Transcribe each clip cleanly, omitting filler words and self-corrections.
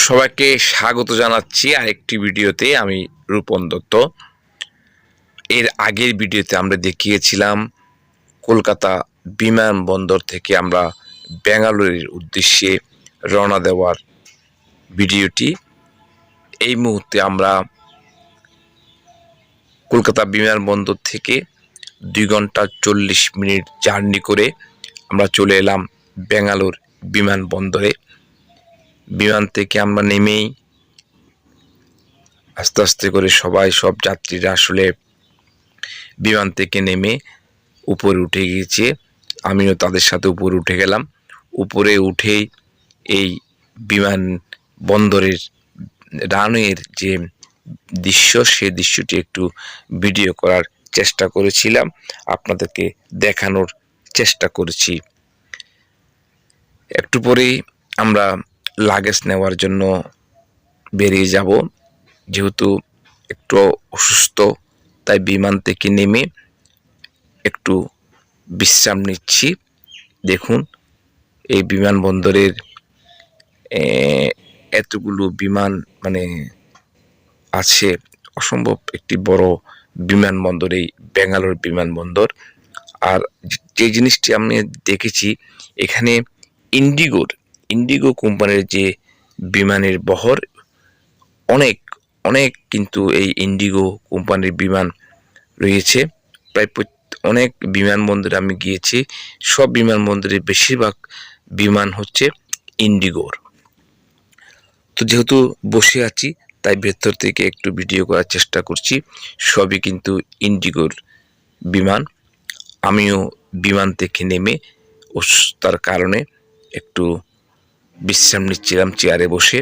সবাইকে স্বাগত জানাচ্ছি আরেকটি ভিডিওতে। আমি রূপন দত্ত। এর আগের ভিডিওতে আমরা দেখিয়েছিলাম কলকাতা বিমানবন্দর থেকে আমরা বেঙ্গালুরুর উদ্দেশ্যে রওনা দেওয়ার ভিডিওটি। এই মুহূর্তে আমরা কলকাতা বিমানবন্দর থেকে 2 ঘন্টা 40 মিনিট জার্নি করে আমরা চলে এলাম বেঙ্গালুরু বিমানবন্দরে। বিমান থেকে আমরা নেমেই আস্তে আস্তে করে সব যাত্রীরা আসলে বিমান থেকে নেমে উপরে উঠে গিয়েছে। আমিও তাদের সাথে উপরে উঠে গেলাম। উপরে উঠেই এই বিমান বন্দরের রানওয়ের যে দৃশ্য, সেই দৃশ্যটি একটু ভিডিও করার চেষ্টা করেছিলাম, আপনাদেরকে দেখানোর চেষ্টা করেছি। একটু পরেই আমরা লাগেজ নেওয়ার জন্য বেরিয়ে যাব। যেহেতু একটু অসুস্থ, তাই বিমান থেকে নেমে একটু বিশ্রাম নিচ্ছি। দেখুন এই বিমানবন্দরের এতগুলো বিমান আছে, অসম্ভব একটি বড় বিমানবন্দর এই বেঙ্গালুরু বিমানবন্দর। আর যে জিনিসটি আমি দেখেছি, এখানে ইন্ডিগো কোম্পানির যে বিমানের বহর অনেক কিন্তু এই ইন্ডিগো কোম্পানির বিমান রয়েছে। প্রায় অনেক বিমানবন্দরে আমি গিয়েছি, সব বিমানবন্দরে বেশিরভাগ বিমান হচ্ছে ইন্ডিগোর। তো যেহেতু বসে আছি, তাই ভেতর থেকে একটু ভিডিও করার চেষ্টা করছি। সবই কিন্তু ইন্ডিগোর বিমান। আমিও বিমান থেকে নেমে অসুস্থতার কারণে একটু বিশ্রাম নিচ্ছিলাম চেয়ারে বসে।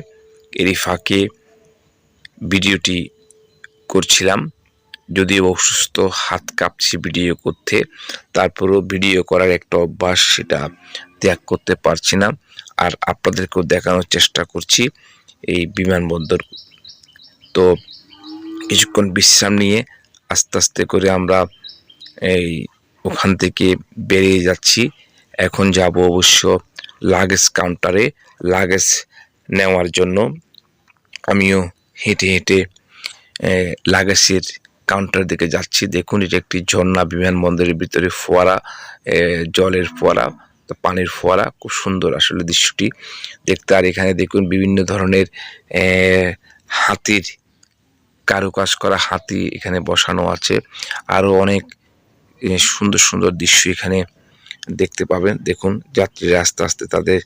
এরই ফাঁকে ভিডিওটি করছিলাম, যদিও অসুস্থ, হাত কাঁপছে ভিডিও করতে, তারপরেও ভিডিও করার একটা অভ্যাস, সেটা ত্যাগ করতে পারছি না। আর আপনাদেরকেও দেখানোর চেষ্টা করছি এই বিমানবন্দর। তো কিছুক্ষণ বিশ্রাম নিয়ে আস্তে আস্তে করে আমরা ওখান থেকে বেরিয়ে যাচ্ছি। এখন যাব অবশ্য লাগেজ কাউন্টারে লাগেজ নেওয়ার জন্য। আমিও হেঁটে হেঁটে লাগেজের কাউন্টার দিকে যাচ্ছি। দেখুন এটা একটি ঝর্ণা, বিমানবন্দরের ভিতরে ফোয়ারা, জলের ফোয়ারা, তো পানির ফোয়ারা, খুব সুন্দর আসলে দৃশ্যটি দেখতে। আর এখানে দেখুন বিভিন্ন ধরনের হাতির কারুকাজ করা হাতি এখানে বসানো আছে। আরও অনেক সুন্দর সুন্দর দৃশ্য এখানে দেখতে পাবেন। দেখুন যাত্রীরা আস্তে আস্তে তাদের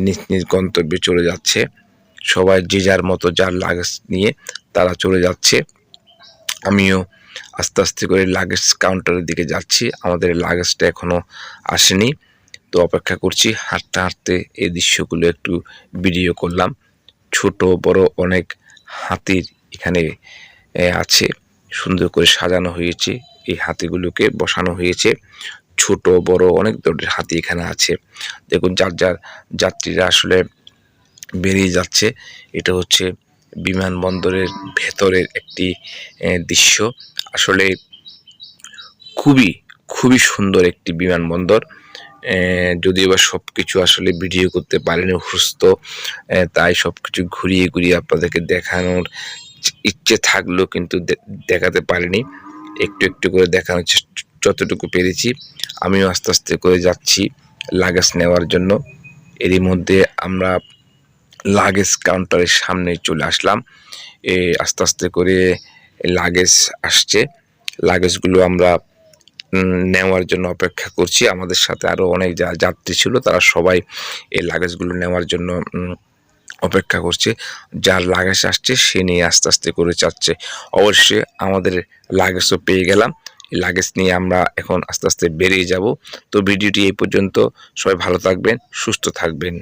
নিজ নিজ গন্তব্যে চলে যাচ্ছে। সবাই যে যার মতো যার লাগেজ নিয়ে তারা চলে যাচ্ছে। আমিও আস্তে আস্তে করে লাগেজ কাউন্টারের দিকে যাচ্ছি। আমাদের লাগেজটা এখনও আসেনি, তো অপেক্ষা করছি। হাঁটতে হাঁটতে এই দৃশ্যগুলো একটু ভিডিও করলাম। ছোট বড় অনেক হাতির এখানে আছে, সুন্দর করে সাজানো হয়েছে। এই হাতিগুলোকে বসানো হয়েছে, ছোট বড় অনেক ধরনের হাতি এখানে আছে। দেখুন যার যাত্রীরা আসলে বেরিয়ে যাচ্ছে। এটা হচ্ছে বিমানবন্দরের ভেতরের একটি দৃশ্য। আসলে খুবই সুন্দর একটি বিমানবন্দর। যদিও বা সব কিছু আসলে ভিডিও করতে পারিনি, অসুস্থ, তাই সব কিছু ঘুরিয়ে আপনাদেরকে দেখানোর ইচ্ছে থাকলেও কিন্তু দেখাতে পারিনি। একটু একটু করে দেখানোর যতটুকু পেরেছি। আমিও আস্তে আস্তে করে যাচ্ছি লাগেজ নেওয়ার জন্য। এরই মধ্যে আমরা লাগেজ কাউন্টারের সামনে চলে আসলাম। আস্তে আস্তে করে লাগেজ আসছে। লাগেজগুলো আমরা নেওয়ার জন্য অপেক্ষা করছি। আমাদের সাথে আরও অনেক যাত্রী ছিল, তারা সবাই এই লাগেজগুলো নেওয়ার জন্য অপেক্ষা করছে। যার লাগেজ আসছে সে নিয়ে আস্তে আস্তে করে যাচ্ছে। অবশ্যই আমাদের লাগেজও পেয়ে গেলাম। এই লাগেজ নিয়ে আমরা এখন আস্তে আস্তে বেরিয়ে যাব। তো ভিডিওটি এই পর্যন্ত। সবাই ভালো থাকবেন, সুস্থ থাকবেন।